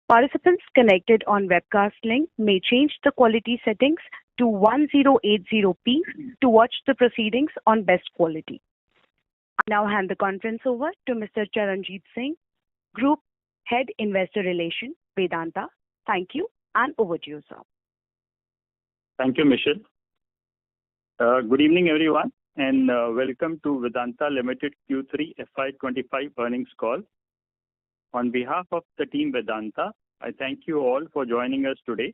Participants connected on webcast link may change the quality settings to 1080p to watch the proceedings on best quality. I now hand the conference over to Mr. Charanjit Singh, Group Head Investor Relations, Vedanta. Thank you, and over to you, sir. Thank you, Michelle. Good evening, everyone, and welcome to Vedanta Limited Q3 FY25 earnings call. On behalf of the team Vedanta, I thank you all for joining us today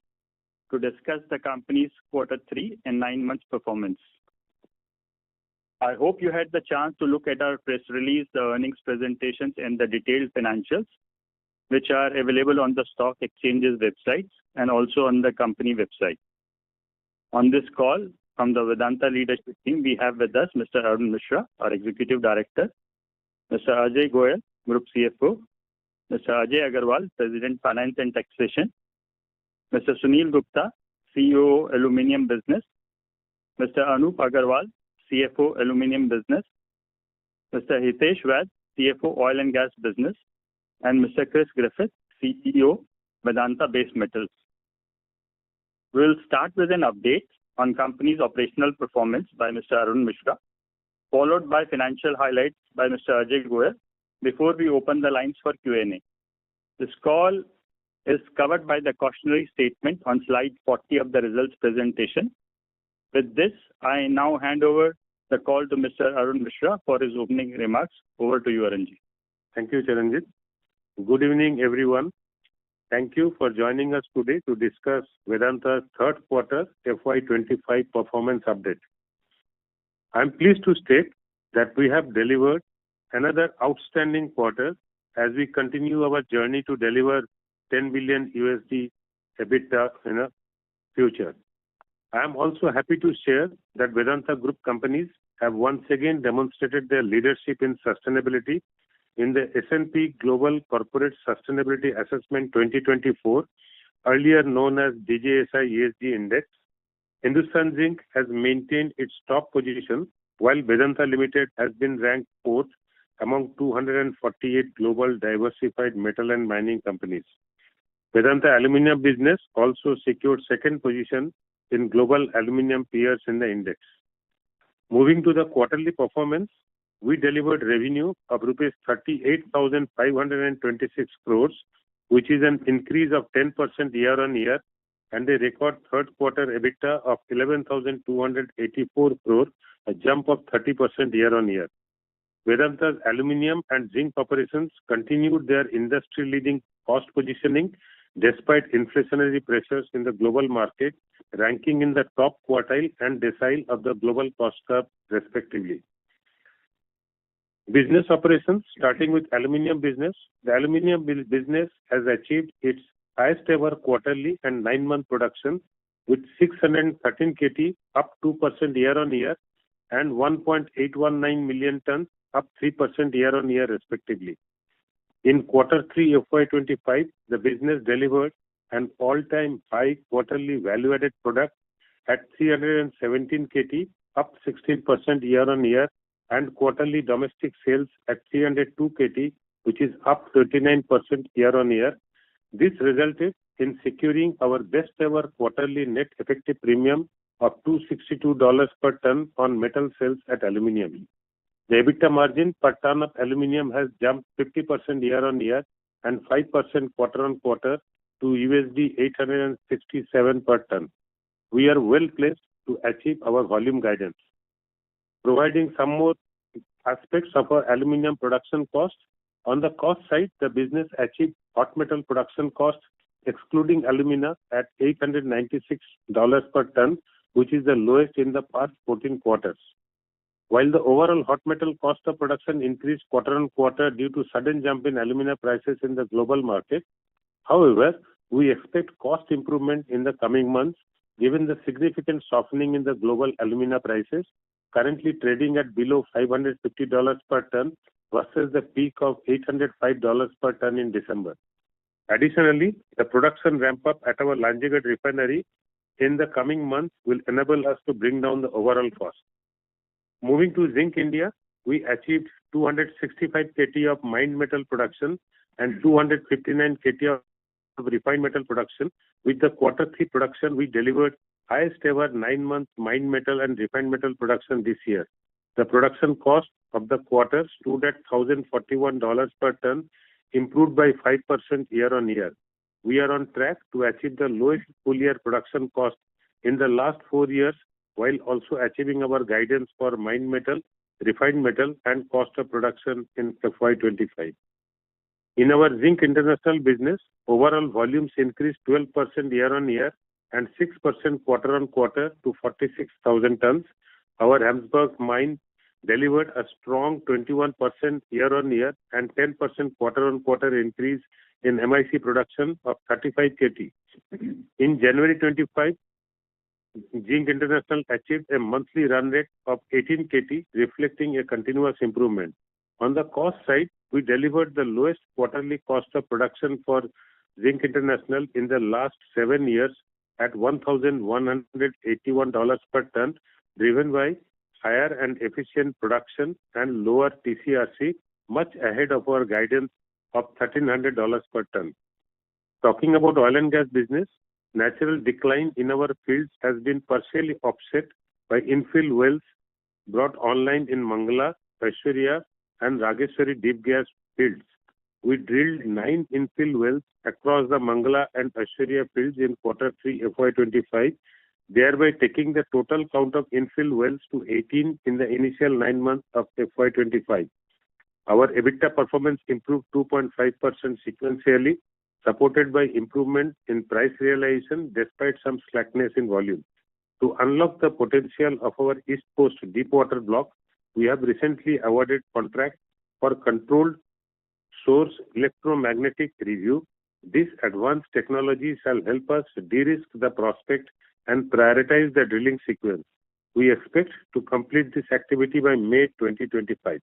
to discuss the company's Q3 and 9 months performance. I hope you had the chance to look at our press release, the earnings presentations, and the detailed financials, which are available on the stock exchanges websites and also on the company website. On this call, from the Vedanta leadership team, we have with us Mr. Arun Mishra, our Executive Director, Mr. Ajay Goyal, Group CFO, Mr. Ajay Agarwal, President Finance and Taxation, Mr. Sunil Gupta, CEO Aluminium Business, Mr. Anup Agarwal, CFO Aluminium Business, Mr. Hitesh Vaid, CFO Oil and Gas Business, and Mr. Chris Griffith, CEO Vedanta Base Metals. We will start with an update on company's operational performance by Mr. Arun Mishra, followed by financial highlights by Mr. Ajay Goyal, before we open the lines for Q&A. This call is covered by the cautionary statement on slide 40 of the results presentation. With this, I now hand over the call to Mr. Arun Mishra for his opening remarks. Over to you, Arunji. Thank you, Charanjit. Good evening, everyone. Thank you for joining us today to discuss Vedanta's third quarter FY25 performance update. I am pleased to state that we have delivered another outstanding quarter as we continue our journey to deliver $10 billion EBITDA in the future. I am also happy to share that Vedanta Group companies have once again demonstrated their leadership in sustainability in the S&P Global Corporate Sustainability Assessment 2024, earlier known as DJSI ESG Index. Hindustan Zinc has maintained its top position, while Vedanta Limited has been ranked 4th among 248 global diversified metal and mining companies. Vedanta Aluminium Business also secured second position in global aluminium peers in the index. Moving to the quarterly performance, we delivered revenue of rupees 38,526 crores, which is an increase of 10% year-on-year, and a record third quarter EBITDA of 11,284 crores, a jump of 30% year-on-year. Vedanta's aluminium and zinc operations continued their industry-leading cost positioning despite inflationary pressures in the global market, ranking in the top quartile and decile of the global cost curve, respectively. Business operations, starting with aluminium business. The aluminium business has achieved its highest ever quarterly and 9-month production with 613 KT, up 2% year-on-year, and 1.819 million tons, up 3% year-on-year, respectively. In Q3 FY25, the business delivered an all-time high quarterly value-added product at 317 KT, up 16% year-on-year, and quarterly domestic sales at 302 KT, which is up 39% year-on-year. This resulted in securing our best ever quarterly net effective premium of $262 per ton on metal sales at aluminium. The EBITDA margin per ton of aluminium has jumped 50% year-on-year and 5% quarter-on-quarter to $867 per ton. We are well placed to achieve our volume guidance. Providing some more aspects of our aluminium production cost. On the cost side, the business achieved hot metal production cost, excluding alumina, at $896 per ton, which is the lowest in the past 14 quarters. While the overall hot metal cost of production increased quarter-on-quarter due to sudden jump in alumina prices in the global market, however, we expect cost improvement in the coming months given the significant softening in the global alumina prices, currently trading at below $550 per ton versus the peak of $805 per ton in December. Additionally, the production ramp-up at our Lanjagad refinery in the coming months will enable us to bring down the overall cost. Moving to Zinc India, we achieved 265 KT of mined metal production and 259 KT of of refined metal production. With the quarter 3 production, we delivered highest ever 9-month mined metal and refined metal production this year. The production cost of the quarter stood at $1,041 per ton, improved by 5% year on year. We are on track to achieve the lowest full year production cost in the last 4 years, while also achieving our guidance for mined metal, refined metal and cost of production in FY25. In our Zinc International business, overall volumes increased 12% year on year and 6% quarter on quarter to 46,000 tons. Our Hamsberg mine delivered a strong 21% year on year and 10% quarter on quarter increase in MIC production of 35 KT. In January 25, Zinc International achieved a monthly run rate of 18 KT, reflecting a continuous improvement. On the cost side, we delivered the lowest quarterly cost of production for Zinc International in the last 7 years at $1,181 per ton, driven by higher and efficient production and lower TCRC, much ahead of our guidance of $1,300 per ton. Talking about oil and gas business, natural decline in our fields has been partially offset by infill wells brought online in Mangala, Aishwarya and Rageshwari deep gas fields. We drilled 9 infill wells across the Mangala and Aishwarya fields in quarter 3 FY25, thereby taking the total count of infill wells to 18 in the initial 9 months of FY25. Our EBITDA performance improved 2.5% sequentially, supported by improvement in price realization despite some slackness in volume. To unlock the potential of our East Coast deepwater block, we have recently awarded contract for controlled source electromagnetic review. This advanced technology shall help us de-risk the prospect and prioritize the drilling sequence. We expect to complete this activity by May 2025.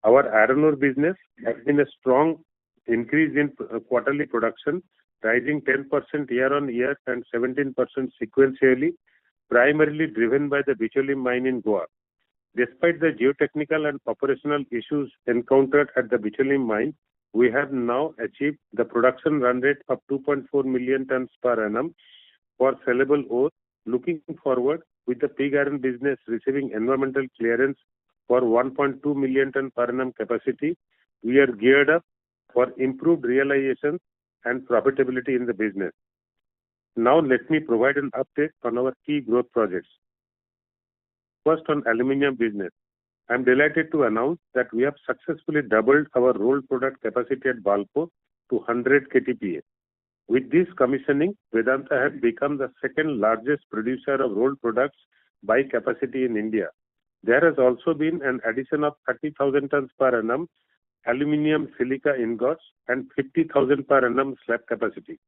Our iron ore business has been a strong increase in quarterly production, rising 10% year on year and 17% sequentially, primarily driven by the Bicholi mine in Goa. Despite the geotechnical and operational issues encountered at the Bicholi mine, we have now achieved the production run rate of 2.4 million tons per annum for sellable ore. Looking forward, with the pig iron business receiving environmental clearance for 1.2 million ton per annum capacity, we are geared up for improved realization and profitability in the business. Now let me provide an update on our key growth projects. First, on aluminium business, I am delighted to announce that we have successfully doubled our rolled product capacity at Balco to 100 KTPA. With this commissioning, Vedanta has become the second largest producer of rolled products by capacity in India. There has also been an addition of 30,000 tons per annum aluminium silica ingots and 50,000 per annum slab capacity.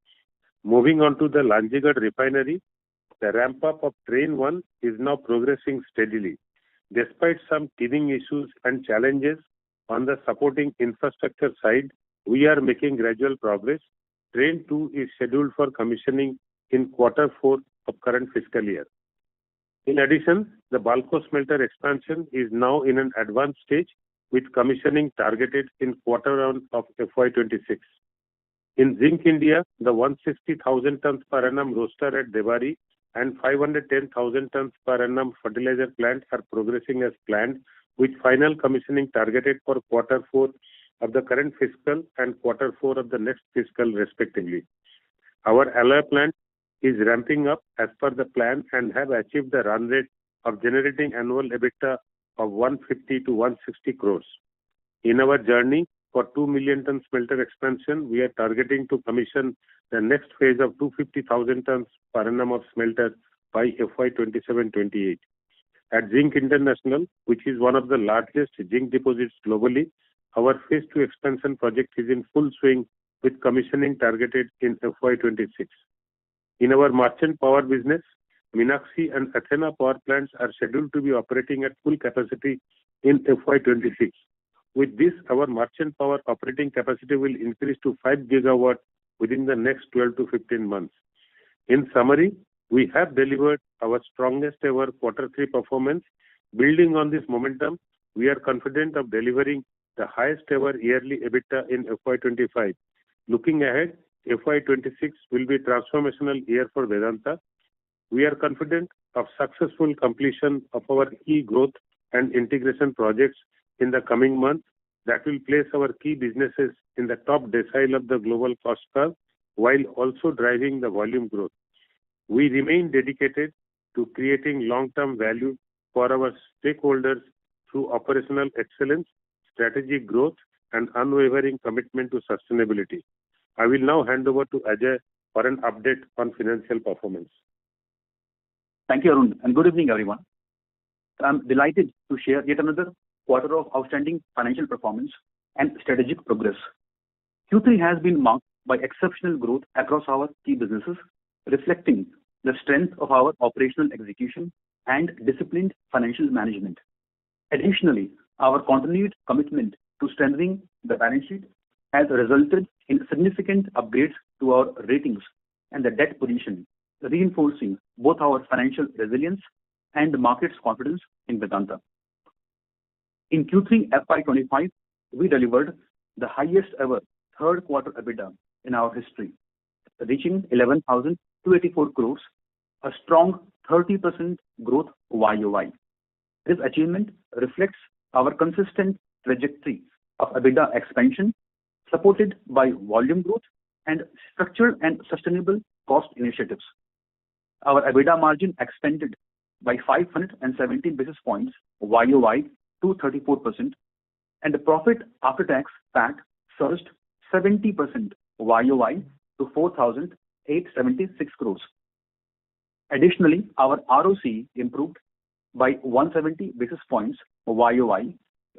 Moving on to the Lanjigarh refinery, the ramp-up of Train 1 is now progressing steadily. Despite some teething issues and challenges on the supporting infrastructure side, we are making gradual progress. Train 2 is scheduled for commissioning in quarter 4 of current fiscal year. In addition, the Balco smelter expansion is now in an advanced stage, with commissioning targeted in quarter 1 of FY26. In Zinc India, the 160,000 tons per annum roaster at Debari and 510,000 tons per annum fertilizer plant are progressing as planned, with final commissioning targeted for quarter 4 of the current fiscal and quarter 4 of the next fiscal respectively. Our alloy plant is ramping up as per the plan and have achieved the run rate of generating annual EBITDA of 150 to 160 crores. In our journey for 2 million ton smelter expansion, we are targeting to commission the next phase of 250,000 tons per annum of smelter by FY27-28. At Zinc International, which is one of the largest zinc deposits globally, our phase 2 expansion project is in full swing with commissioning targeted in FY26. In our merchant power business, Meenakshi and Athena power plants are scheduled to be operating at full capacity in FY26. With this, our merchant power operating capacity will increase to 5 GW within the next 12 to 15 months. In summary, we have delivered our strongest ever quarter 3 performance. Building on this momentum, we are confident of delivering the highest ever yearly EBITDA in FY25. Looking ahead, FY26 will be a transformational year for Vedanta. We are confident of successful completion of our key growth and integration projects in the coming months that will place our key businesses in the top decile of the global cost curve while also driving the volume growth. We remain dedicated to creating long-term value for our stakeholders through operational excellence, strategic growth, and unwavering commitment to sustainability. I will now hand over to Ajay for an update on financial performance. Thank you, Arun, and good evening, everyone. I'm delighted to share yet another quarter of outstanding financial performance and strategic progress. Q3 has been marked by exceptional growth across our key businesses, reflecting the strength of our operational execution and disciplined financial management. Additionally, our continued commitment to strengthening the balance sheet has resulted in significant upgrades to our ratings and the debt position, reinforcing both our financial resilience and the market's confidence in Vedanta. In Q3 FY25, we delivered the highest ever third quarter EBITDA in our history, reaching 11,284 crores, a strong 30% growth YOY. This achievement reflects our consistent trajectory of EBITDA expansion, supported by volume growth and structured and sustainable cost initiatives. Our EBITDA margin expanded by 517 basis points YOY to 34%, and the profit after tax PAT surged 70% YOY to 4,876 crores. Additionally, our ROC improved by 170 basis points YOY,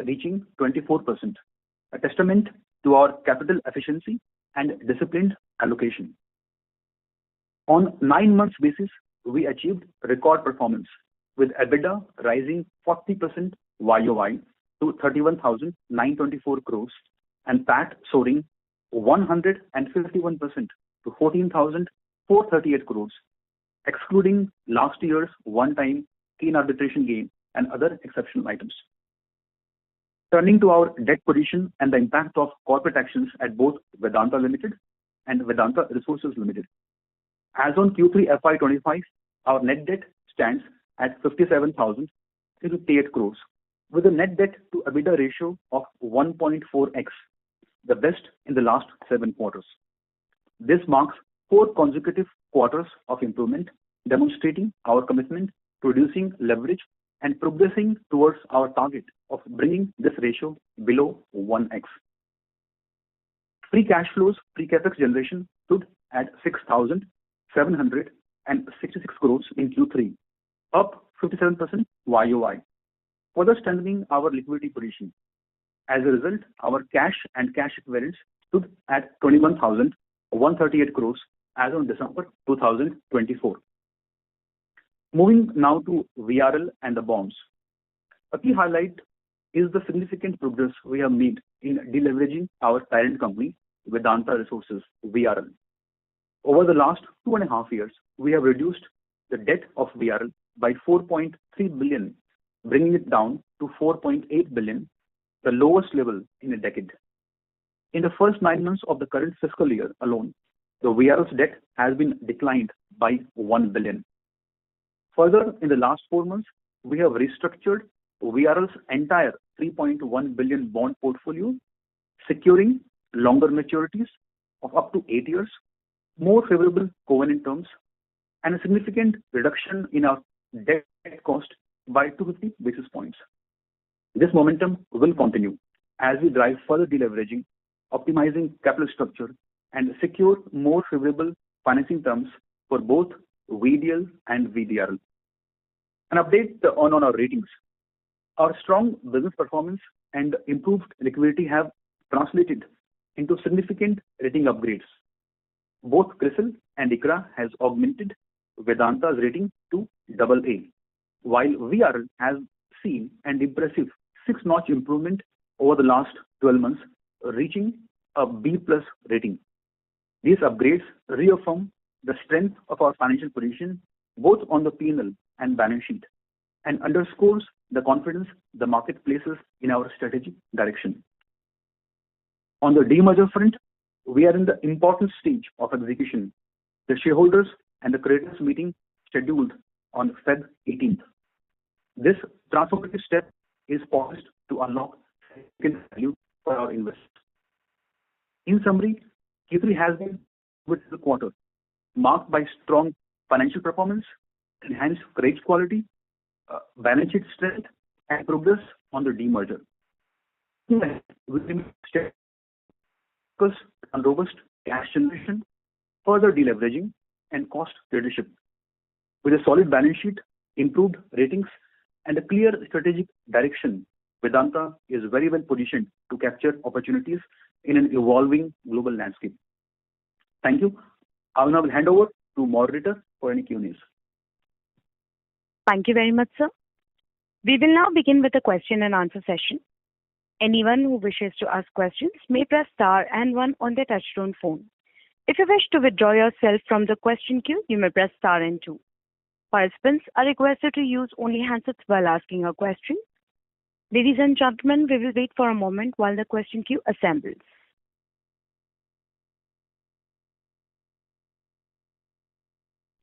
reaching 24%, a testament to our capital efficiency and disciplined allocation. On 9 months basis, we achieved record performance, with EBITDA rising 40% YOY to 31,924 crores and PAT soaring 151% to 14,438 crores, excluding last year's one-time keen arbitration gain and other exceptional items. Turning to our debt position and the impact of corporate actions at both Vedanta Limited and Vedanta Resources Limited. As on Q3 FY25, our net debt stands at 57,358 crores, with a net debt to EBITDA ratio of 1.4x, the best in the last 7 quarters. This marks 4 consecutive quarters of improvement, demonstrating our commitment to reducing leverage and progressing towards our target of bringing this ratio below 1x. Free cash flows, pre-capex generation stood at 6,766 crores in Q3, up 57% YOY, further strengthening our liquidity position. As a result, our cash and cash equivalents stood at 21,138 crores as on December 2024. Moving now to VRL and the bonds. A key highlight is the significant progress we have made in deleveraging our parent company, Vedanta Resources, VRL. Over the last 2.5 years, we have reduced the debt of VRL by 4.3 billion, bringing it down to 4.8 billion, the lowest level in a decade. In the first 9 months of the current fiscal year alone, the VRL's debt has been declined by 1 billion. Further, in the last 4 months, we have restructured VRL's entire 3.1 billion bond portfolio, securing longer maturities of up to 8 years, more favorable covenant terms, and a significant reduction in our debt cost by 250 basis points. This momentum will continue as we drive further deleveraging, optimizing capital structure, and secure more favorable financing terms for both VDL and VDRL. An update on our ratings. Our strong business performance and improved liquidity have translated into significant rating upgrades. Both CRISIL and ICRA has augmented Vedanta's rating to AA, while VRL has seen an impressive 6-notch improvement over the last 12 months, reaching a B+ rating. These upgrades reaffirm the strength of our financial position both on the P&L and balance sheet, and underscores the confidence the market places in our strategic direction. On the demerger front, We are in the important stage of execution. The shareholders and the creditors meeting scheduled on Feb 18th. This transformative step is poised to unlock significant value for our investors. In summary, Q3 has been with the quarter marked by strong financial performance, enhanced credit quality, balance sheet strength, and progress on the demerger. We remain focused on robust cash generation, further deleveraging, and cost leadership. With a solid balance sheet, improved ratings, and a clear strategic direction, Vedanta is very well positioned to capture opportunities in an evolving global landscape. Thank you. I will now hand over to moderator for any Q&As. Thank you very much, sir. We will now begin with the question and answer session. Anyone who wishes to ask questions may press star and one on their touchtone phone. If you wish to withdraw yourself from the question queue, you may press star and two. Participants are requested to use only handsets while asking a question. Ladies and gentlemen, we will wait for a moment while the question queue assembles.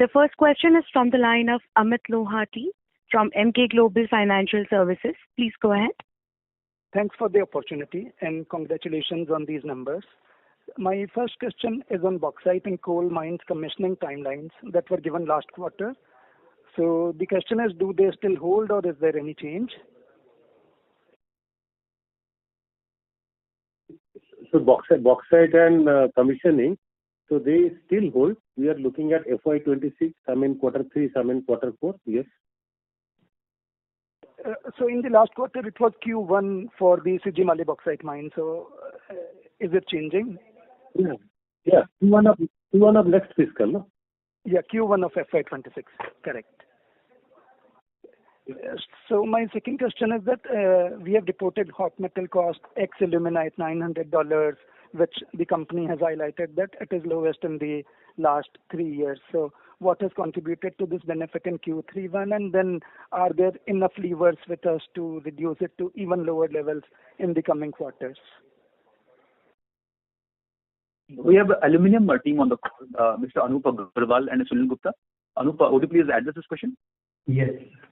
The first question is from the line of Amit Lohati from Emkay Global Financial Services. Please go ahead. Thanks for the opportunity and congratulations on these numbers. My first question is on bauxite and coal mines commissioning timelines that were given last quarter. So the question is, do they still hold or is there any change? So bauxite and commissioning, so they still hold. We are looking at FY26, some in quarter 3, some in quarter 4. Yes. So in the last quarter, it was Q1 for the Sijimali bauxite mine. So is it changing? Yeah. Q1 of next fiscal, no? Yeah, Q1 of FY26. Correct. So my second question is that we have reported hot metal cost ex illuminate $900, which the company has highlighted that it is lowest in the last 3 years. So what has contributed to this benefit in Q3 and then are there enough levers with us to reduce it to even lower levels in the coming quarters? We have the aluminium team on the call, Mr. Anup Agarwal and Sunil Gupta. Anup, would you please address this question? Yes,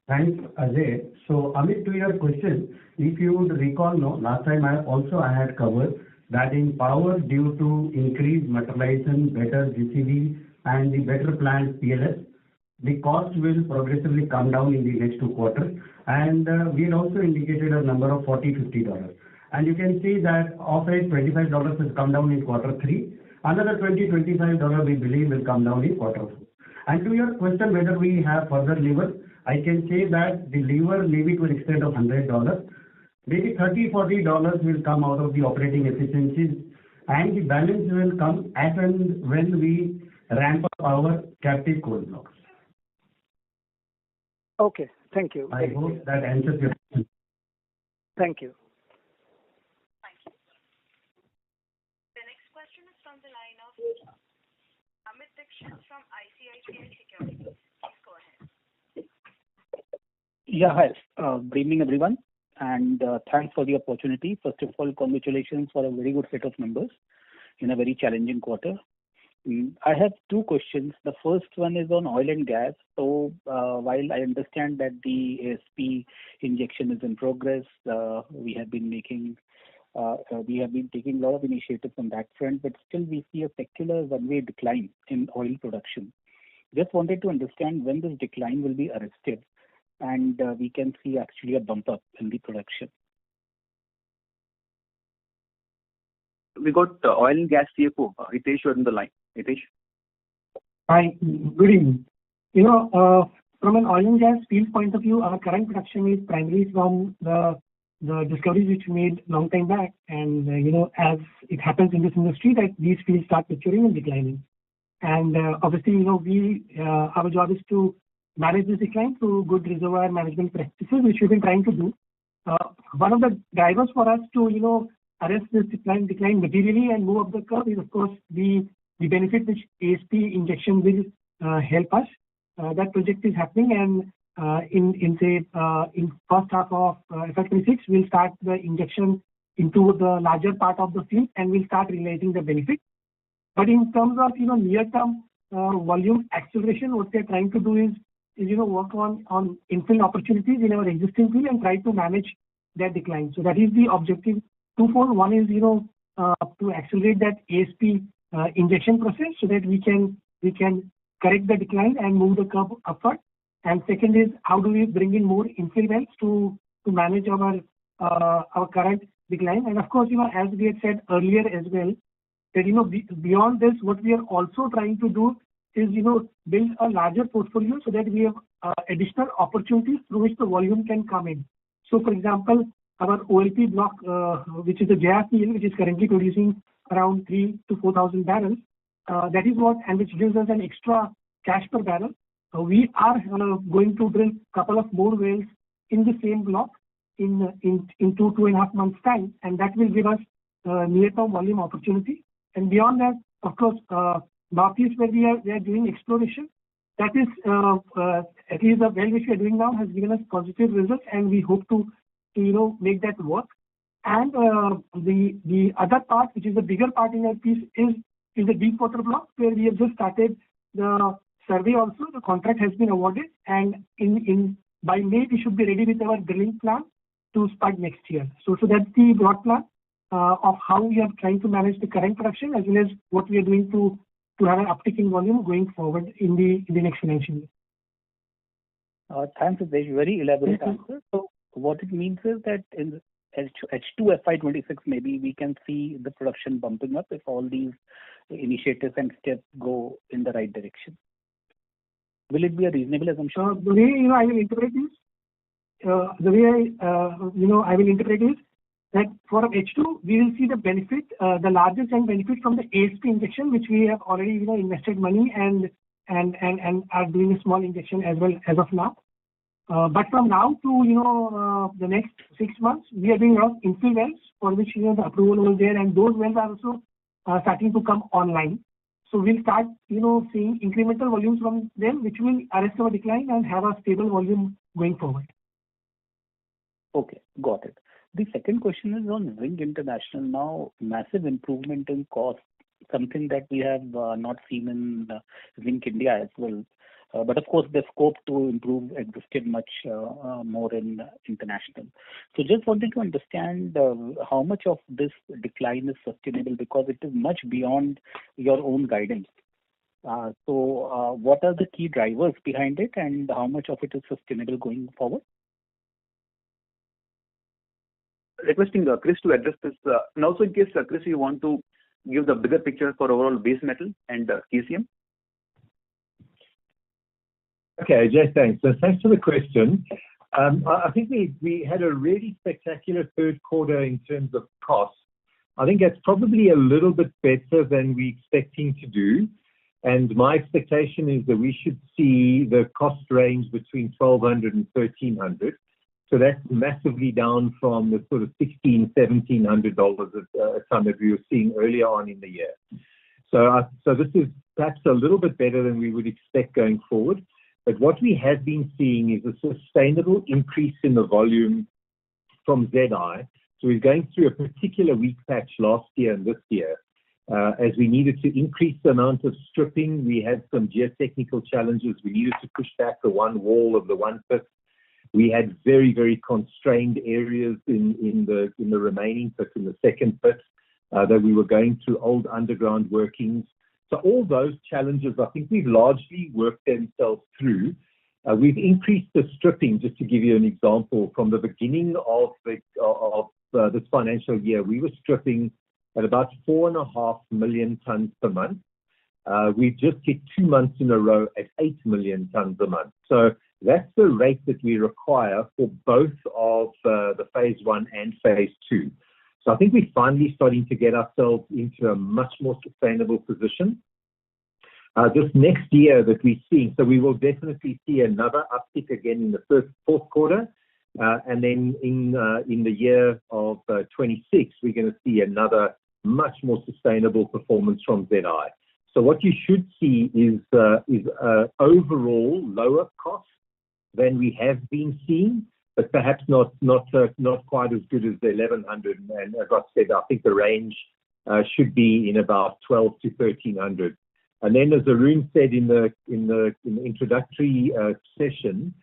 thanks, Ajay. So, Amit, to your question, if you would recall, last time I had covered that in power due to increased materialization, better GCV, and the better planned PLS, the cost will progressively come down in the next 2 quarters. And we had also indicated a number of $40-50. And you can see that of it, $25 has come down in quarter 3. Another $20-25 we believe will come down in quarter 4. And to your question whether we have further levers, I can say that the lever maybe to an extent of $100, maybe $30-40 will come out of the operating efficiencies, and the balance will come as and when we ramp up our captive coal blocks. Okay, thank you. I hope that answers your question. Thank you. The next question is from the line of Amit Dixit from ICICI Securities. Please go ahead. Yeah, hi. Good evening, everyone, and thanks for the opportunity. First of all, congratulations for a very good set of numbers in a very challenging quarter. I have 2 questions. The first one is on oil and gas. So while I understand that the ASP injection is in progress, we have been taking a lot of initiatives on that front, but still we see a secular one-way decline in oil production. Just wanted to understand when this decline will be arrested and we can see actually a bump up in the production. We got oil and gas CFO, Hitesh, on the line. Hitesh. Hi, good evening. From an oil and gas field point of view, our current production is primarily from the discoveries which we made long time back, and as it happens in this industry, that these fields start maturing and declining. And obviously, our job is to manage this decline through good reservoir management practices, which we've been trying to do. One of the drivers for us to arrest this decline materially and move up the curve is, of course, the benefit which ASP injection will help us. That project is happening, and in first half of FY26, we'll start the injection into the larger part of the field, and we'll start realizing the benefit. But in terms of, near-term volume acceleration, what we are trying to do is work on infill opportunities in our existing field and try to manage that decline. So that is the objective twofold. One is, to accelerate that ASP injection process so that we can correct the decline and move the curve upward. And second is, how do we bring in more infill wells to manage our current decline? And of course, as we had said earlier as well, that beyond this, what we are also trying to do is build a larger portfolio so that we have additional opportunities through which the volume can come in. So, for example, our OLP block, which is the JR field, which is currently producing around 3,000 to 4,000 barrels, that is what, and which gives us an extra cash per barrel. We are going to drill a couple of more wells in the same block in 2.5 months' time, and that will give us near-term volume opportunity. And beyond that, of course, Northeast, where we are doing exploration, that is at least the well which we are doing now has given us positive results, and we hope to make that work. And the other part, which is the bigger part in that piece, is the deep water block, where we have just started the survey. Also, the contract has been awarded, and by May we should be ready with our drilling plan to start next year. So that's the broad plan of how we are trying to manage the current production as well as what we are doing to have an uptick in volume going forward in the next financial year. Thanks, Hitesh. Very elaborate answer. So what it means is that in H2 FY26, maybe we can see the production bumping up if all these initiatives and steps go in the right direction. Will it be a reasonable assumption? The way I will interpret is that for H2 we will see the benefit, the largest and benefit from the ASP injection, which we have already invested money and are doing a small injection as well as of now. But from now to the next 6 months, we are doing a lot of infill wells for which the approval was there, and those wells are also starting to come online. So we'll start seeing incremental volumes from them, which will arrest our decline and have a stable volume going forward. Okay, got it. The second question is on Zinc International. Now, massive improvement in cost, something that we have not seen in Zinc India as well. But of course, the scope to improve existed much more in international. So just wanted to understand how much of this decline is sustainable, because it is much beyond your own guidance. So what are the key drivers behind it, and how much of it is sustainable going forward? Requesting Chris to address this. And also, in case, Chris, you want to give the bigger picture for overall base metal and KCM. Okay, Ajay, thanks. So thanks for the question. I think we had a really spectacular third quarter in terms of cost. I think that's probably a little bit better than we're expecting to do. And my expectation is that we should see the cost range between $1,200 and $1,300. So that's massively down from the sort of $1,600, $1,700 a ton that we were seeing earlier on in the year. So this is perhaps a little bit better than we would expect going forward. But what we have been seeing is a sustainable increase in the volume from ZI. So we're going through a particular weak patch last year and this year. As we needed to increase the amount of stripping, we had some geotechnical challenges. We needed to push back the one wall of the one pit. We had very, very constrained areas in the remaining pit, in the second pit, that we were going through old underground workings. So all those challenges, I think we've largely worked themselves through. We've increased the stripping, just to give you an example, from the beginning of this financial year. We were stripping at about 4.5 million tons per month. We've just hit 2 months in a row at 8 million tons a month. So that's the rate that we require for both of the phase 1 and phase 2. So I think we're finally starting to get ourselves into a much more sustainable position. This next year that we're seeing, so we will definitely see another uptick again in the fourth quarter. And then in the year of 26, we're going to see another much more sustainable performance from ZI. So what you should see is overall lower cost than we have been seeing, but perhaps not quite as good as the 1,100. And as I said, I think the range should be in about 12 to 1300. And then, as Arun said in the introductory session,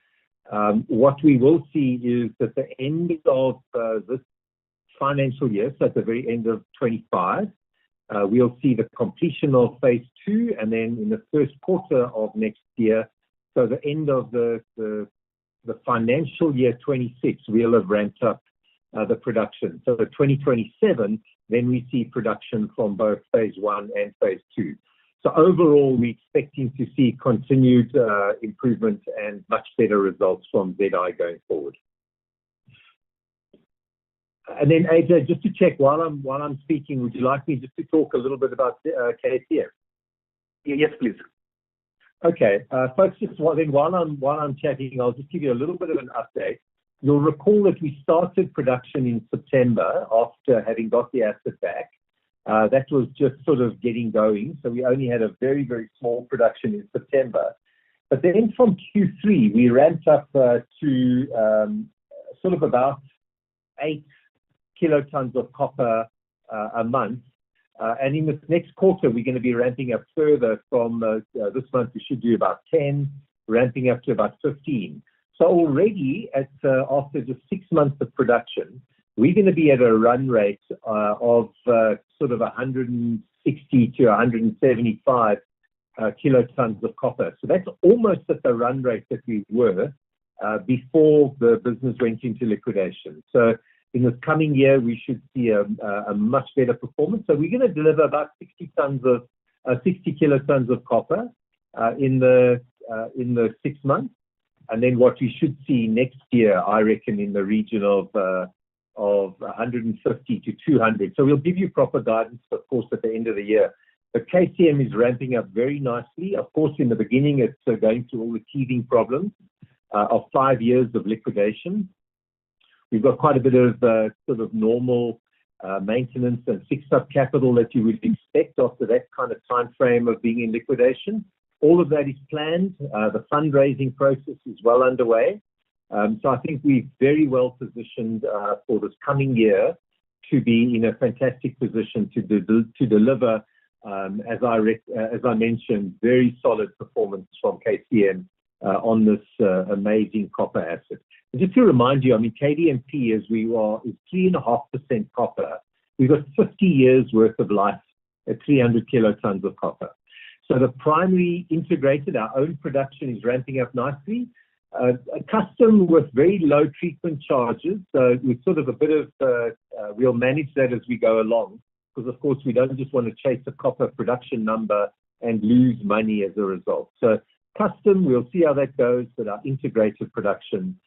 what we will see is at the end of this financial year, so at the very end of 25, we'll see the completion of phase 2, and then in the first quarter of next year, so the end of the financial year 26, we'll have ramped up the production. So 2027, then we see production from both phase 1 and phase 2. So overall, we're expecting to see continued improvement and much better results from ZI going forward. And then, AJ, just to check, while I'm speaking, would you like me just to talk a little bit about KCM? Yes, please. Okay, folks, just while I'm chatting, I'll just give you a little bit of an update. You'll recall that we started production in September after having got the asset back. That was just sort of getting going, so we only had a very, very small production in September. But then from Q3, we ramped up to sort of about 8 kilotons of copper a month. And in this next quarter, we're going to be ramping up further from this month. We should do about 10, ramping up to about 15. So already, after just 6 months of production, we're going to be at a run rate of sort of 160 to 175 kilotons of copper. So that's almost at the run rate that we were before the business went into liquidation. So in this coming year, we should see a much better performance. So we're going to deliver about 60 kilotons of copper in the 6 months. And then what we should see next year, I reckon, in the region of 150 to 200. So we'll give you proper guidance, of course, at the end of the year. But KCM is ramping up very nicely. Of course, in the beginning, it's going through all the teething problems of 5 years of liquidation. We've got quite a bit of sort of normal maintenance and fix-up capital that you would expect after that kind of time frame of being in liquidation. All of that is planned. The fundraising process is well underway. So I think we're very well positioned for this coming year to be in a fantastic position to deliver, as I mentioned, very solid performance from KCM on this amazing copper asset. And just to remind you, I mean, KDMP, as we are, is 3.5% copper. We've got 50 years worth of life at 300 kilotons of copper. So the primary integrated, our own production, is ramping up nicely. Custom with very low treatment charges. So with sort of a bit of, we'll manage that as we go along, because of course we don't just want to chase a copper production number and lose money as a result. So custom, we'll see how that goes, but our integrated production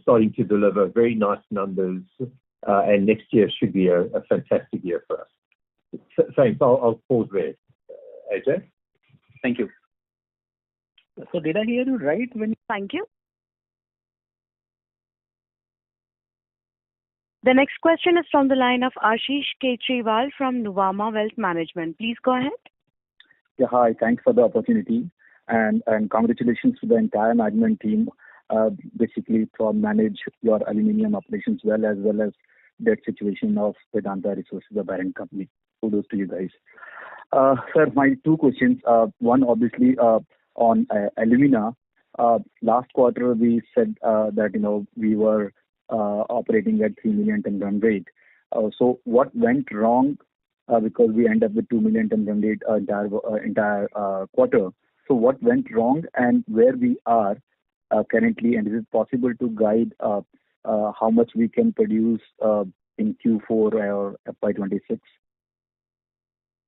starting to deliver very nice numbers, and next year should be a fantastic year for us. Thanks. I'll pause there. AJ? Thank you. So did I hear you right when? Thank you. The next question is from the line of Ashish Kejriwal from Nuvama Wealth Management. Please go ahead. Yeah, hi. Thanks for the opportunity, and congratulations to the entire management team, basically for manage your aluminium operations well as that situation of Vedanta Resources, the parent company. Kudos to you guys. Sir, my two questions. One, obviously, on alumina. Last quarter, we said that we were operating at 3 million ton run rate. So what went wrong? Because we end up with 2 million ton run rate entire quarter. So what went wrong, and where we are currently, and is it possible to guide how much we can produce in Q4 or FY26?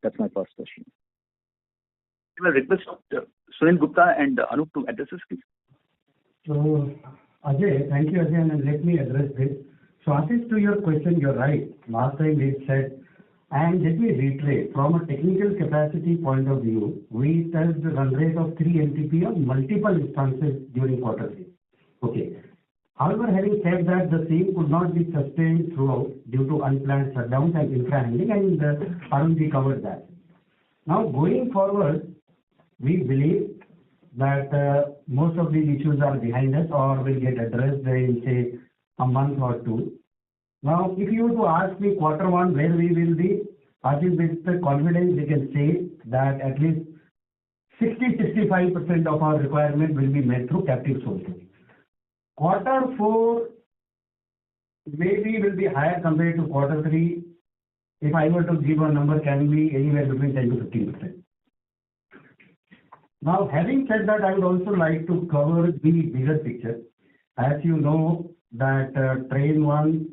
That's my first question. I will request Sunil Gupta and Anup to address this, please. So, Ajay, thank you, Ajay, and let me address this. So, Ashish, to your question, you're right. Last time we said, and let me reiterate, from a technical capacity point of view, we touched the run rate of 3 MTP on multiple instances during quarter 3. Okay. However, having said that, the same could not be sustained throughout due to unplanned shutdowns and infra-handling, and Arun covered that. Now, going forward, we believe that most of these issues are behind us or will get addressed in, say, a month or two. Now, if you were to ask me quarter 1 where we will be, I think with the confidence we can say that at least 60-65% of our requirement will be met through captive sourcing. Quarter 4 maybe will be higher compared to quarter 3. If I were to give a number, can be anywhere between 10 to 15%. Now, having said that, I would also like to cover the bigger picture. As you know, that train 1,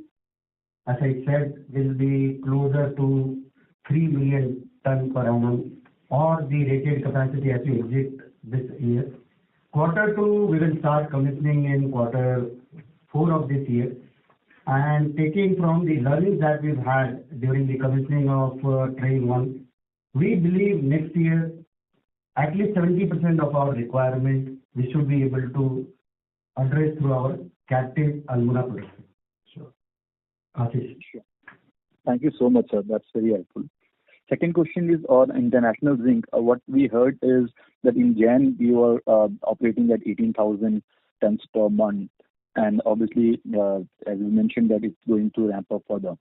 as I said, will be closer to 3 million ton per annum, or the rated capacity as we exit this year. Quarter 2, we will start commissioning in quarter 4 of this year. And taking from the learnings that we've had during the commissioning of train 1, we believe next year at least 70% of our requirement we should be able to address through our captive alumina production. Sure. Ashish. Sure. Thank you so much, sir. That's very helpful. Second question is on international zinc. What we heard is that in Jan you were operating at 18,000 tons per month, and obviously, as you mentioned, that it's going to ramp up further.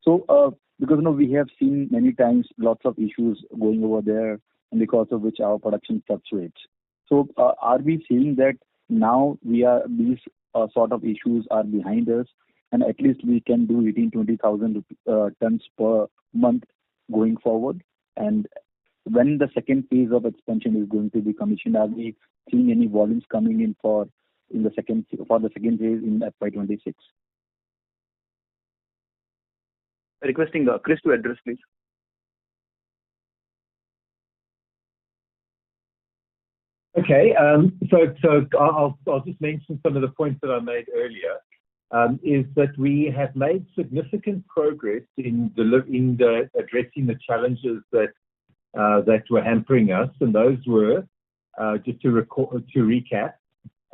So, because we have seen many times lots of issues going over there, and because of which our production fluctuates. So, are we seeing that now these sort of issues are behind us, and at least we can do 18,000 to 20,000 tons per month going forward? And when the second phase of expansion is going to be commissioned, are we seeing any volumes coming in for the second phase in FY26? Requesting Chris to address, please. Okay, so I'll just mention some of the points that I made earlier. Is that we have made significant progress in addressing the challenges that were hampering us, and those were just to recap,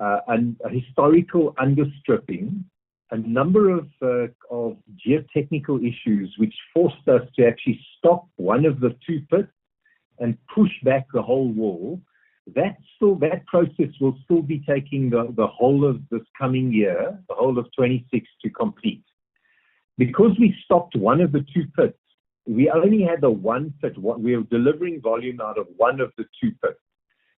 a historical understripping, a number of geotechnical issues which forced us to actually stop one of the 2 pits and push back the whole wall. That process will still be taking the whole of this coming year, the whole of 26 to complete. Because we stopped one of the 2 pits, we only had the 1 pit. We are delivering volume out of one of the 2 pits.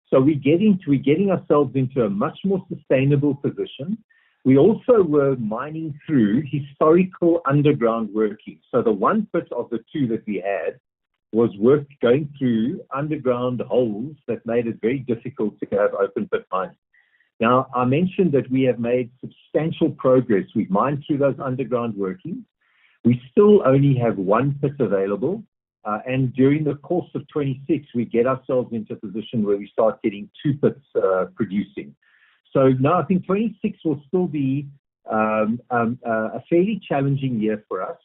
So we're getting ourselves into a much more sustainable position. We also were mining through historical underground working. So the 1 pit of the 2 that we had was going through underground holes that made it very difficult to have open pit mining. Now, I mentioned that we have made substantial progress. We've mined through those underground workings. We still only have 1 pit available, and during the course of 26, we get ourselves into a position where we start getting 2 pits producing. So now I think 26 will still be a fairly challenging year for us.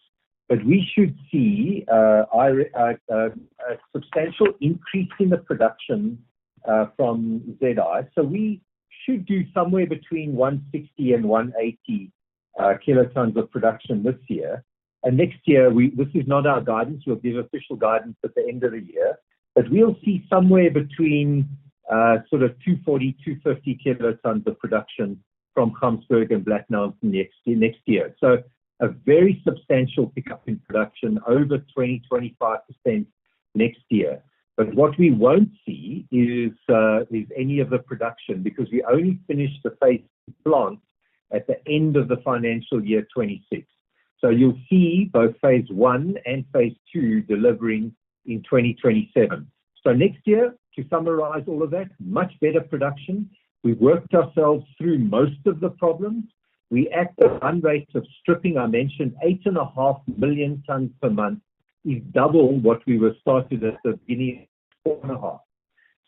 But we should see a substantial increase in the production from ZI. So we should do somewhere between 160 and 180 kilotons of production this year. And next year, this is not our guidance. We'll give official guidance at the end of the year. But we'll see somewhere between sort of 240, 250 kilotons of production from Gamsberg and Black Mountain next year. So a very substantial pickup in production, over 20-25% next year. But what we won't see is any of the production, because we only finished the phase plant at the end of the financial year 26. So you'll see both phase 1 and phase 2 delivering in 2027. So next year, to summarize all of that, much better production. We've worked ourselves through most of the problems. We at the run rate of stripping, I mentioned 8.5 million tons per month is double what we were started at the beginning, 4.5.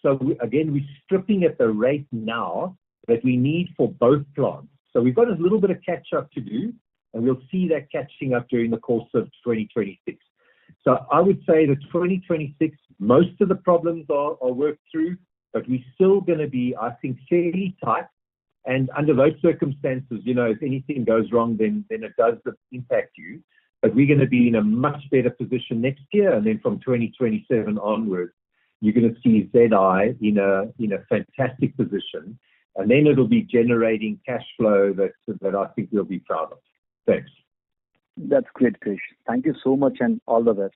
So we're stripping at the rate now that we need for both plants. So we've got a little bit of catch up to do, and we'll see that catching up during the course of 2026. So I would say that 2026, most of the problems are worked through, but we're still going to be, I think, fairly tight. And under those circumstances, if anything goes wrong, then it does impact you. But we're going to be in a much better position next year. And then from 2027 onwards, you're going to see ZI in a fantastic position. And then it'll be generating cash flow that I think we'll be proud of. Thanks. That's great, Krish. Thank you so much, and all the best.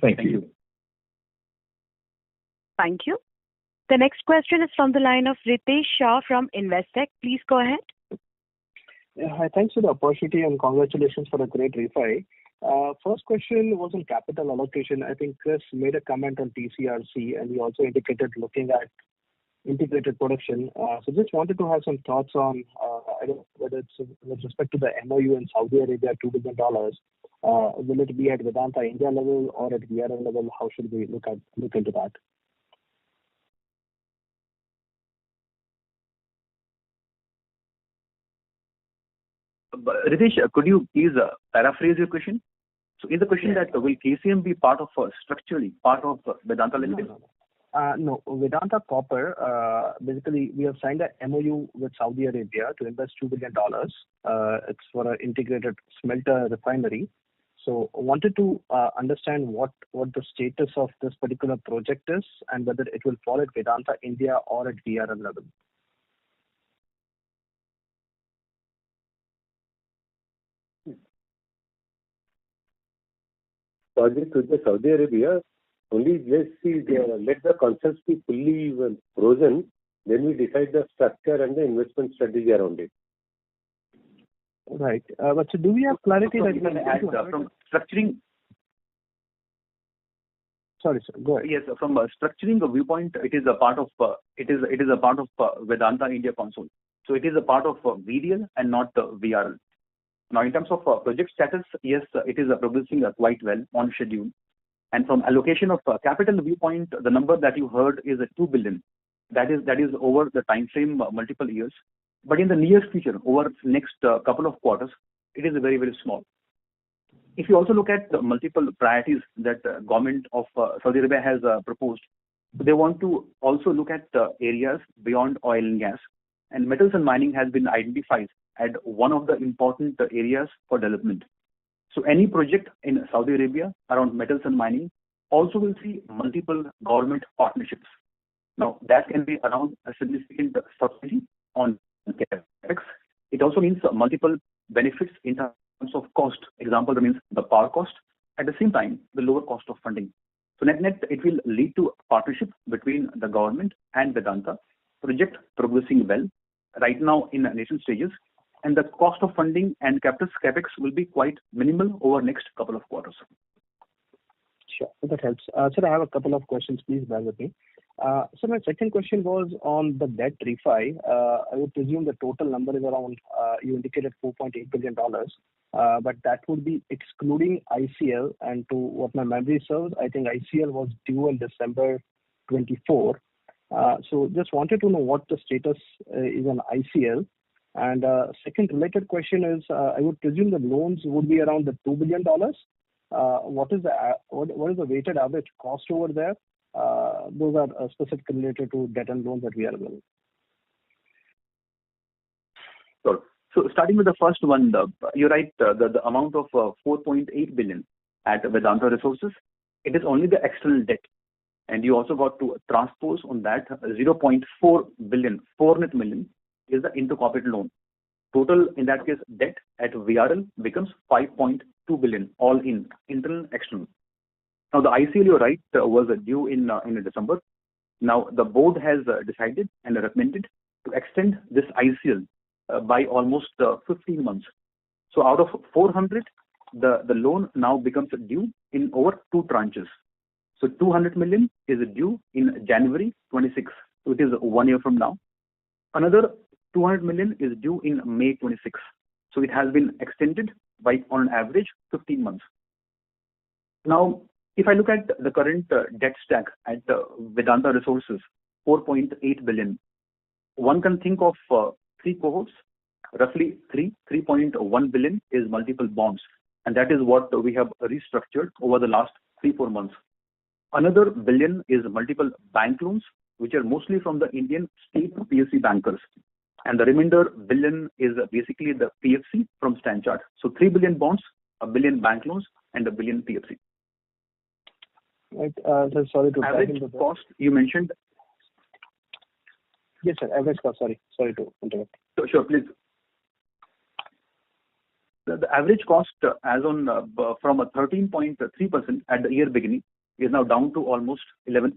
Thank you. Thank you. The next question is from the line of Ritesh Shah from Investec. Please go ahead. Yeah, hi. Thanks for the opportunity and congratulations for a great refi. First question was on capital allocation. I think Chris made a comment on TCRC, and he also indicated looking at integrated production. So just wanted to have some thoughts on, I don't know whether it's with respect to the MOU in Saudi Arabia, $2 billion. Will it be at Vedanta India level or at VRL level? How should we look into that? Ritesh, could you please paraphrase your question? So is the question that will KCM be part of structurally part of Vedanta Limited? No, Vedanta Copper, basically we have signed a MOU with Saudi Arabia to invest $2 billion. It's for an integrated smelter refinery. So I wanted to understand what the status of this particular project is and whether it will fall at Vedanta India or at VRL level. Project with the Saudi Arabia, only let's see, let the concepts be fully frozen, then we decide the structure and the investment strategy around it. Right. But so do we have clarity that from structuring? Sorry, sir. Go ahead. Yes, from structuring a viewpoint, it is a part of Vedanta India console. So it is a part of VDL and not VRL. Now, in terms of project status, yes, it is progressing quite well on schedule. And from allocation of capital viewpoint, the number that you heard is $2 billion. That is over the time frame multiple years. But in the near future, over the next couple of quarters, it is very, very small. If you also look at the multiple priorities that government of Saudi Arabia has proposed, they want to also look at areas beyond oil and gas. And metals and mining has been identified as one of the important areas for development. So any project in Saudi Arabia around metals and mining also will see multiple government partnerships. Now, that can be around a significant subsidy on CapEx. It also means multiple benefits in terms of cost. Example, that means the power cost. At the same time, the lower cost of funding. So net, it will lead to a partnership between the government and Vedanta. Project progressing well. Right now in nascent stages. And the cost of funding and CapEx will be quite minimal over next couple of quarters. Sure, that helps. Sir, I have a couple of questions. Please bear with me. So my second question was on the debt refi. I would presume the total number is around, you indicated $4.8 billion, but that would be excluding ICL. And to what my memory serves, I think ICL was due in December 24. So just wanted to know what the status is on ICL. And second related question is, I would presume the loans would be around the $2 billion. What is the weighted average cost over there? Those are specifically related to debt and loans that we are available. Sure. So starting with the first one, you're right, the amount of 4.8 billion at Vedanta Resources, it is only the external debt. And you also got to transpose on that 0.4 billion, 400 million is the intercorporate loan. Total, in that case, debt at VRL becomes 5.2 billion, all in, internal, external. Now, the ICL, you're right, was due in December. Now, the board has decided and recommended to extend this ICL by almost 15 months. So out of 400, the loan now becomes due in over two tranches. So 200 million is due in January 26. So it is 1 year from now. Another 200 million is due in May 26. So it has been extended by on average 15 months. Now, if I look at the current debt stack at Vedanta Resources, 4.8 billion, one can think of three cohorts. Roughly 3.1 billion is multiple bonds. And that is what we have restructured over the last 3-4 months. Another billion is multiple bank loans, which are mostly from the Indian state PSC bankers. And the remainder billion is basically the PFC from Stanchart. So 3 billion bonds, a billion bank loans, and a billion PFC. Right. So sorry to average cost you mentioned. Yes, sir. Average cost. Sorry to interrupt. Sure, please. The average cost as on from a 13.3% at the year beginning is now down to almost 11%.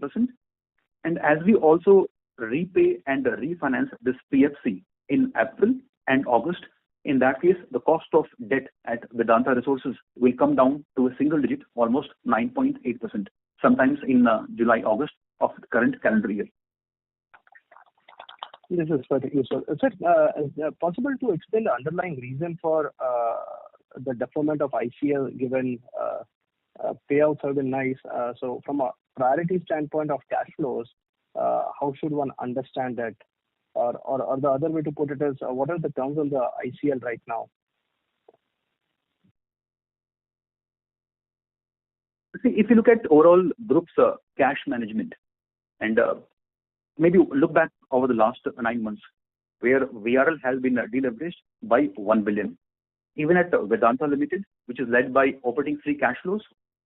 And as we also repay and refinance this PFC in April and August, in that case, the cost of debt at Vedanta Resources will come down to a single digit, almost 9.8%, sometimes in July, August of the current calendar year. This is quite useful. Sir, is it possible to explain the underlying reason for the deferment of ICL given payouts have been nice? So from a priority standpoint of cash flows, how should one understand that? Or the other way to put it is, what are the terms on the ICL right now? See, if you look at overall group's cash management and maybe look back over the last 9 months, where VRL has been deleveraged by 1 billion. Even at Vedanta Limited, which is led by operating free cash flows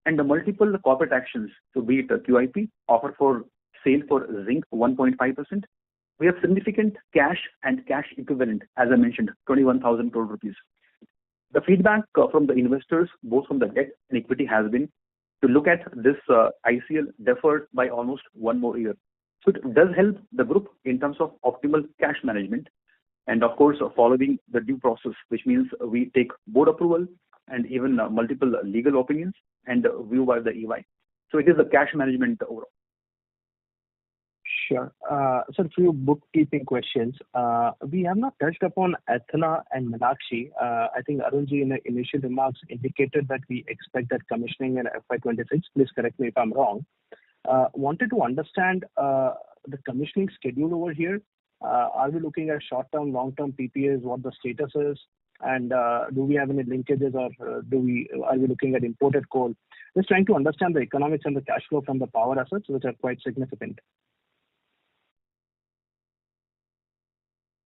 and the multiple corporate actions, so be it QIP, offer for sale for zinc 1.5%, we have significant cash and cash equivalent, as I mentioned, 21,000 crore rupees. The feedback from the investors, both from the debt and equity, has been to look at this ICL deferred by almost 1 more year. So it does help the group in terms of optimal cash management and of course following the due process, which means we take board approval and even multiple legal opinions and view by the EY. So it is the cash management overall. Sure. So a few bookkeeping questions. We have not touched upon Athena and Meenakshi. I think Arunji in the initial remarks indicated that we expect that commissioning in FY26. Please correct me if I'm wrong. Wanted to understand the commissioning schedule over here. Are we looking at short-term, long-term PPAs, what the status is, and do we have any linkages or are we looking at imported coal? Just trying to understand the economics and the cash flow from the power assets, which are quite significant.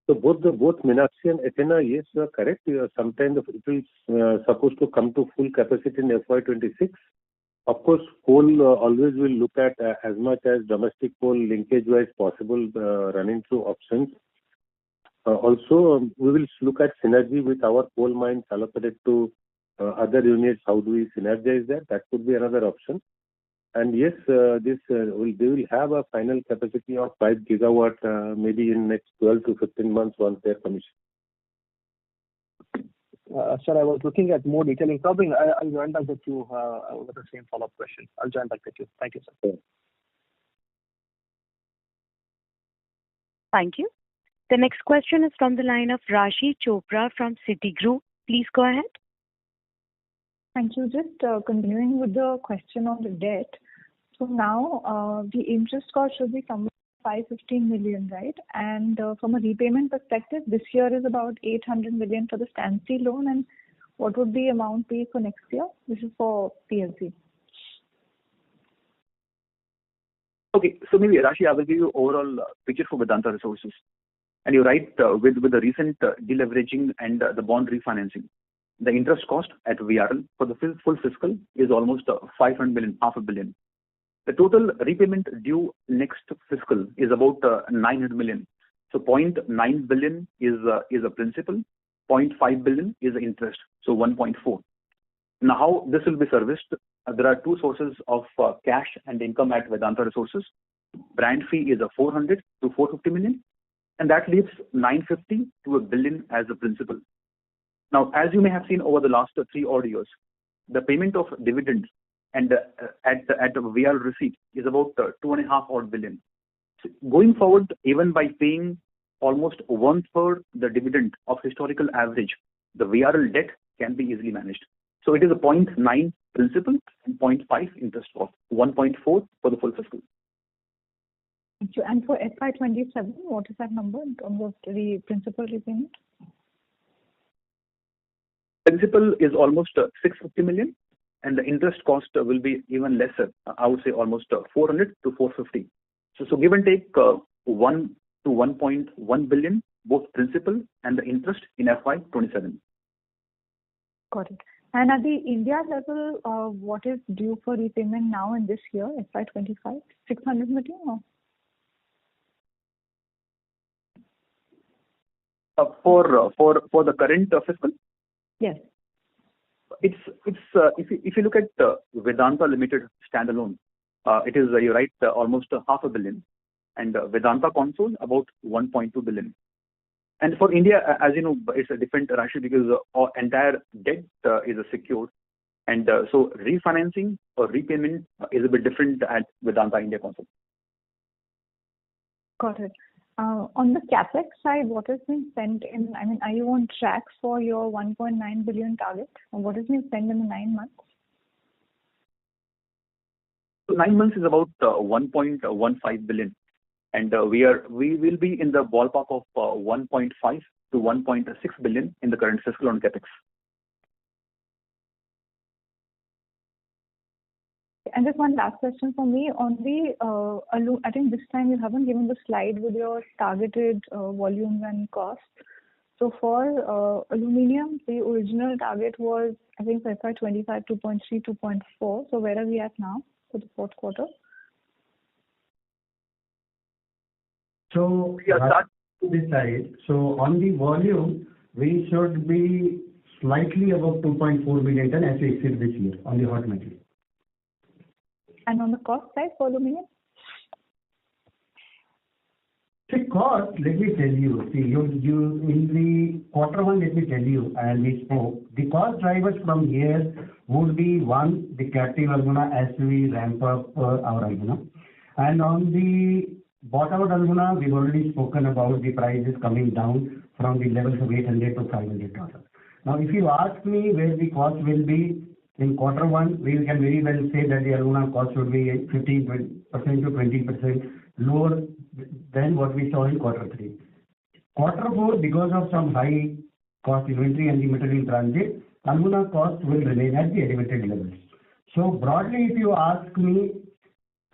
So both Meenakshi and Athena, yes, you are correct. Sometime it is supposed to come to full capacity in FY26. Of course, coal always will look at as much as domestic coal linkage-wise possible, running through options. Also, we will look at synergy with our coal mines allocated to other units. How do we synergize that? That could be another option. And yes, they will have a final capacity of 5 gigawatt maybe in next 12 to 15 months once they are commissioned. Sir, I was looking at more detailing. Probably I'll join back with you with the same follow-up question. I'll join back with you. Thank you, sir. Thank you. The next question is from the line of Rashi Chopra from Citigroup. Please go ahead. Thank you. Just continuing with the question on the debt. So now the interest cost should be somewhere 515 million, right? And from a repayment perspective, this year is about 800 million for the standstill loan. And what would the amount be for next year? This is for PLC. Okay, so maybe Rashi, I will give you overall picture for Vedanta Resources. And you're right, with the recent deleveraging and the bond refinancing, the interest cost at VRL for the full fiscal is almost 500 million, half a billion. The total repayment due next fiscal is about 900 million. So 0.9 billion is a principal, 0.5 billion is the interest, so 1.4. Now, how this will be serviced? There are two sources of cash and income at Vedanta Resources. Brand fee is a 400 to 450 million, and that leaves 950 to a billion as the principal. Now, as you may have seen over the last 3 odd years, the payment of dividends and at VRL receipt is about 2.5 odd billion. So going forward, even by paying almost 1/3 the dividend of historical average, the VRL debt can be easily managed. So it is a 0.9 principal and 0.5 interest cost, 1.4 for the full fiscal. Thank you. And for FY27, what is that number in terms of the principal repayment? Principal is almost 650 million, and the interest cost will be even lesser. I would say almost 400 to 450. So give and take 1 to 1.1 billion, both principal and the interest in FY27. Got it. And at the India level, what is due for repayment now in this year, FY25? 600 million or? For the current fiscal? Yes. If you look at Vedanta Limited standalone, it is, you're right, almost $500 million, and Vedanta console about 1.2 billion. And for India, as you know, it's a different ratio because our entire debt is secured, and so refinancing or repayment is a bit different at Vedanta India console. Got it. On the CapEx side, what has been spent in, I mean, are you on track for your 1.9 billion target? Or what has been spent in the 9 months? So 9 months is about 1.15 billion. And we will be in the ballpark of 1.5 to 1.6 billion in the current fiscal on capex. And just one last question for me on the I think this time you haven't given the slide with your targeted volumes and costs. So for aluminium, the original target was, I think, for FY25 2.3, 2.4. So where are we at now for the fourth quarter? So this side. So on the volume, we should be slightly above 2.4 million ton as we exit this year on the hot metal. And on the cost side for aluminium? The cost, let me tell you. See, you in the quarter one, let me tell you, and we spoke. The cost drivers from here would be one, the captive alumina as we ramp up our alumina, and on the bottom alumina, we've already spoken about the prices coming down from the levels of $800 to $500. Now, if you ask me where the cost will be in quarter one, we can very well say that the alumina cost should be 15% to 20% lower than what we saw in quarter three. Quarter four, because of some high cost inventory and the metal in transit, alumina cost will remain at the elevated levels. So broadly, if you ask me,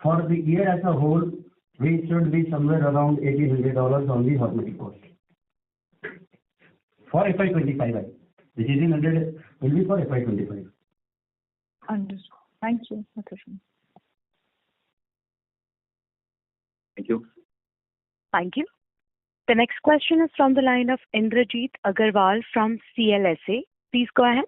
for the year as a whole, we should be somewhere around $1,800 on the hot metal cost. For FY25, which is in 100 will be for FY25. Understood. Thank you. Thank you. Thank you. The next question is from the line of Indrajit Agarwal from CLSA. Please go ahead.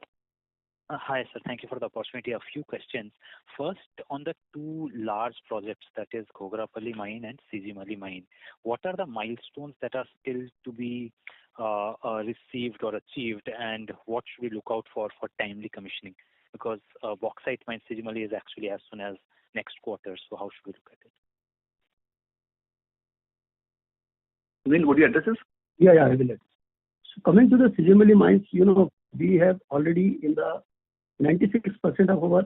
Hi, sir. Thank you for the opportunity. A few questions. First, on the two large projects, that is Ghogarapalli mine and Sijimali mine, what are the milestones that are still to be received or achieved, and what should we look out for timely commissioning? Because bauxite mine Sijimali is actually as soon as next quarter, so how should we look at it? Sunil, would you address this? Yeah, I will. So coming to the Sijimali mines, we have already in the 96% of our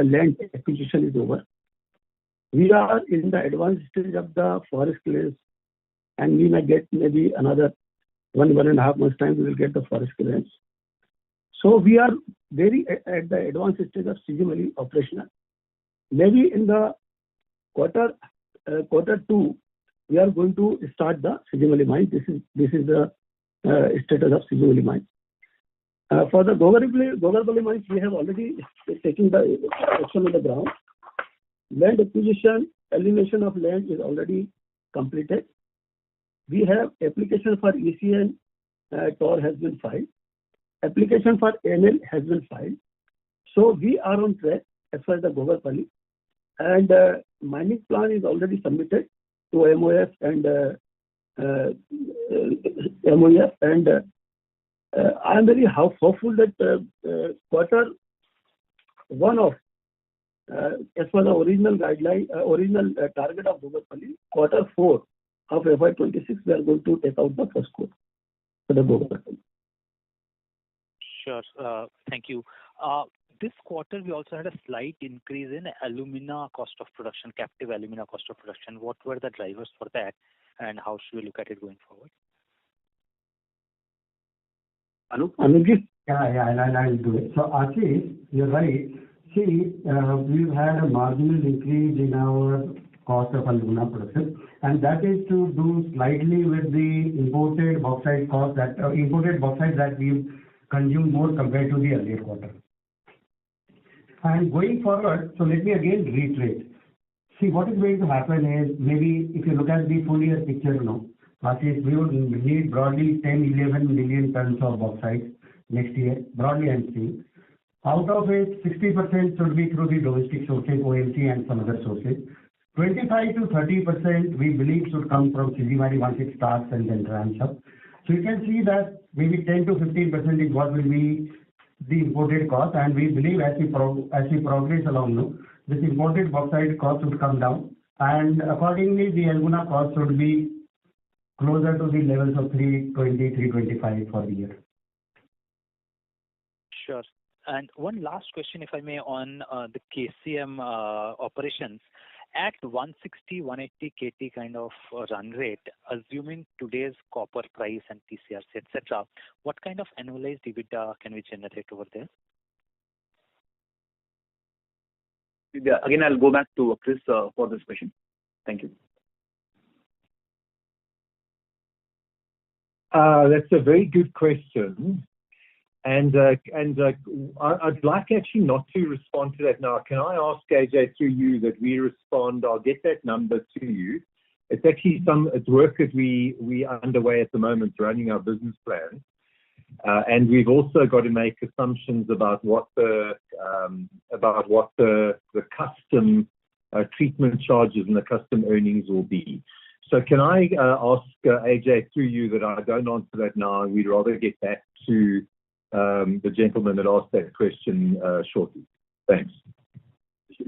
land acquisition is over. We are in the advanced stage of the forest clearance, and we may get maybe another 1.5 months time, we will get the forest clearance. So we are very at the advanced stage of Sijimali operational. Maybe in the quarter two, we are going to start the Sijimali mine. This is the status of Sijimali mine. For the Ghogarapalli mines, we have already taken the action on the ground. Land acquisition, alienation of land is already completed. We have application for ECN TOR has been filed. Application for NL has been filed. So we are on track as far as the Ghogarapalli. And mining plan is already submitted to MOF and I am very hopeful that quarter one of as per the original guideline, original target of Ghogarapalli, quarter 4 of FY26, we are going to take out the first coal for the Ghogarapalli. Sure. Thank you. This quarter, we also had a slight increase in alumina cost of production, captive alumina cost of production. What were the drivers for that, and how should we look at it going forward? Anurji? Yeah, I'll do it. So, Ashish, you're right. See, we've had a marginal increase in our cost of alumina production, and that is to do slightly with the imported bauxite cost that we've consumed more compared to the earlier quarter. And going forward, so let me again reiterate. See, what is going to happen is, maybe if you look at the full year picture now, Ashish, we would need broadly 10-11 million tons of bauxite next year, broadly I'm saying. Out of it, 60% should be through the domestic sources, OMC and some other sources. 25 to 30% we believe should come from CGMD once it starts and then ramps up. So you can see that maybe 10 to 15% is what will be the imported cost, and we believe as we progress along, this imported bauxite cost would come down, and accordingly the alumina cost should be closer to the levels of 320, 325 for the year. Sure. And one last question, if I may, on the KCM operations. At 160, 180 KT kind of run rate, assuming today's copper price and TCRC, etc., what kind of annualized EBITDA can we generate over there? Again, I'll go back to Chris for this question. Thank you. That's a very good question. And I'd like actually not to respond to that now. Can I ask AJ through you that we respond? I'll get that number to you. It's actually it's work that we are underway at the moment, running our business plan, and we've also got to make assumptions about what the custom treatment charges and the custom earnings will be. So can I ask AJ through you that I don't answer that now, and we'd rather get back to the gentleman that asked that question shortly. Thanks.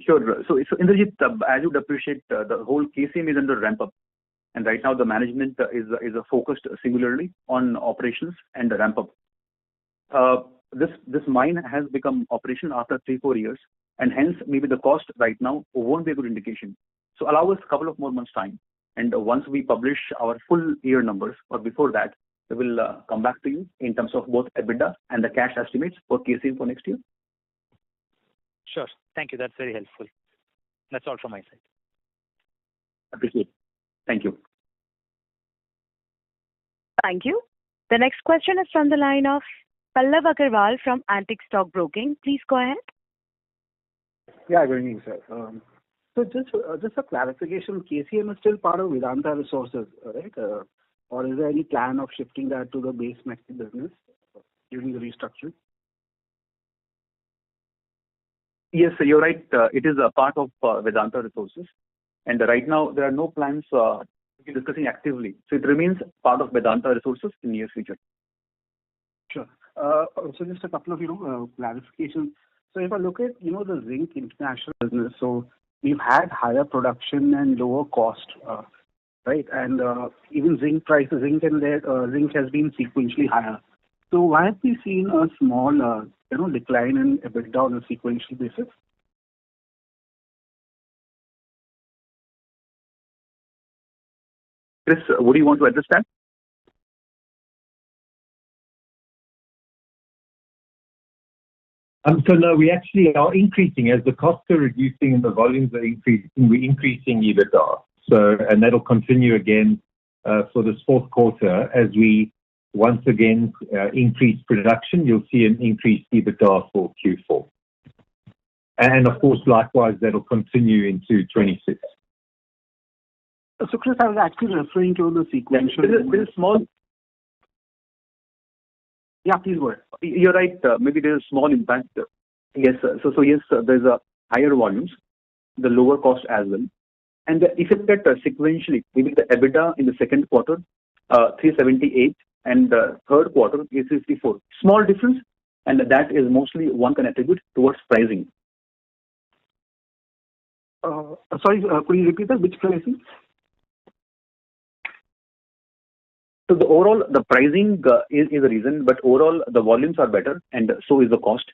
Sure. So Indrajit, as you'd appreciate, the whole KCM is under ramp up, and right now the management is focused singularly on operations and the ramp up. This mine has become operational after 3-4 years, and hence maybe the cost right now won't be a good indication. So allow us a couple of more months time, and once we publish our full year numbers, or before that, we will come back to you in terms of both EBITDA and the cash estimates for KCM for next year. Sure. Thank you. That's very helpful. That's all from my side. Appreciate it. Thank you. Thank you. The next question is from the line of Pallav Agarwal from Antique Stock Broking. Please go ahead. Yeah, good evening, sir. So just a clarification, KCM is still part of Vedanta Resources, right? Or is there any plan of shifting that to the base metal business during the restructuring? Yes, you're right. It is a part of Vedanta Resources, and right now there are no plans to be discussing actively. So it remains part of Vedanta Resources in the near future. Sure. So just a couple of clarifications. So if I look at the zinc international business, so we've had higher production and lower cost. Right, and even zinc prices, zinc has been sequentially higher. So why have we seen a small, decline in EBITDA on a sequential basis? Chris, would you want to address that? So no, we actually are increasing as the costs are reducing and the volumes are increasing. We're increasing EBITDA. So, and that'll continue again for this fourth quarter as we once again increase production. You'll see an increased EBITDA for Q4. And of course, likewise, that'll continue into 26. So Chris, I was actually referring to the sequential. There's a small. Yeah, please go ahead. You're right. Maybe there's a small impact. Yes. So yes, there's a higher volumes, the lower cost as well. And if you look at sequentially, maybe the EBITDA in the second quarter, 378, and the third quarter is 54. Small difference, and that is mostly one can attribute towards pricing. Sorry, could you repeat that? Which pricing? So the pricing is a reason, but overall the volumes are better, and so is the cost.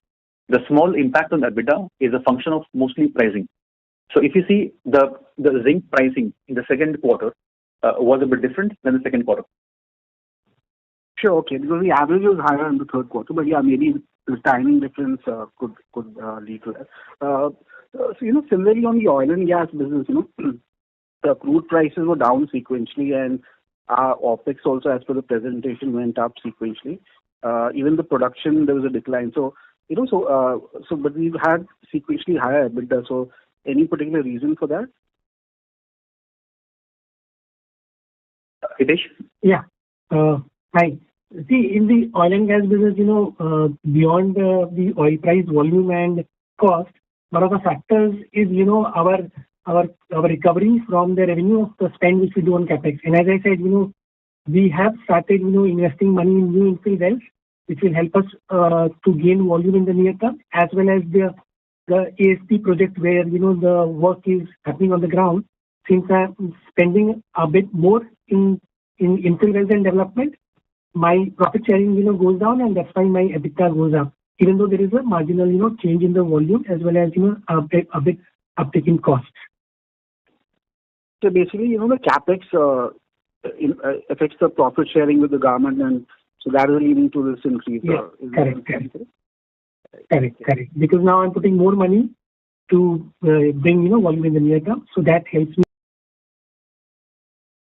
The small impact on EBITDA is a function of mostly pricing. So if you see the zinc pricing in the second quarter was a bit different than the second quarter. Sure, okay, because the average was higher in the third quarter, but yeah, maybe the timing difference could lead to that. So similarly on the oil and gas business, the crude prices were down sequentially, and our OPEX also, as per the presentation, went up sequentially. Even the production, there was a decline. So but we've had sequentially higher EBITDA. So any particular reason for that? Hitesh? Yeah. Hi. See, in the oil and gas business, beyond the oil price, volume and cost, one of the factors is, our recovery from the revenue of the spend which we do on capex. And as I said, we have started, investing money in new infill wells, which will help us to gain volume in the near term, as well as the ASP project where, the work is happening on the ground. Since I'm spending a bit more in infill wells and development, my profit sharing, goes down, and that's why my EBITDA goes up, even though there is a marginal, change in the volume as well as, a bit uptick in costs. So basically, the capex affects the profit sharing with the government, and so that is leading to this increase. Yeah, correct. Because now I'm putting more money to bring, volume in the near term, so that helps me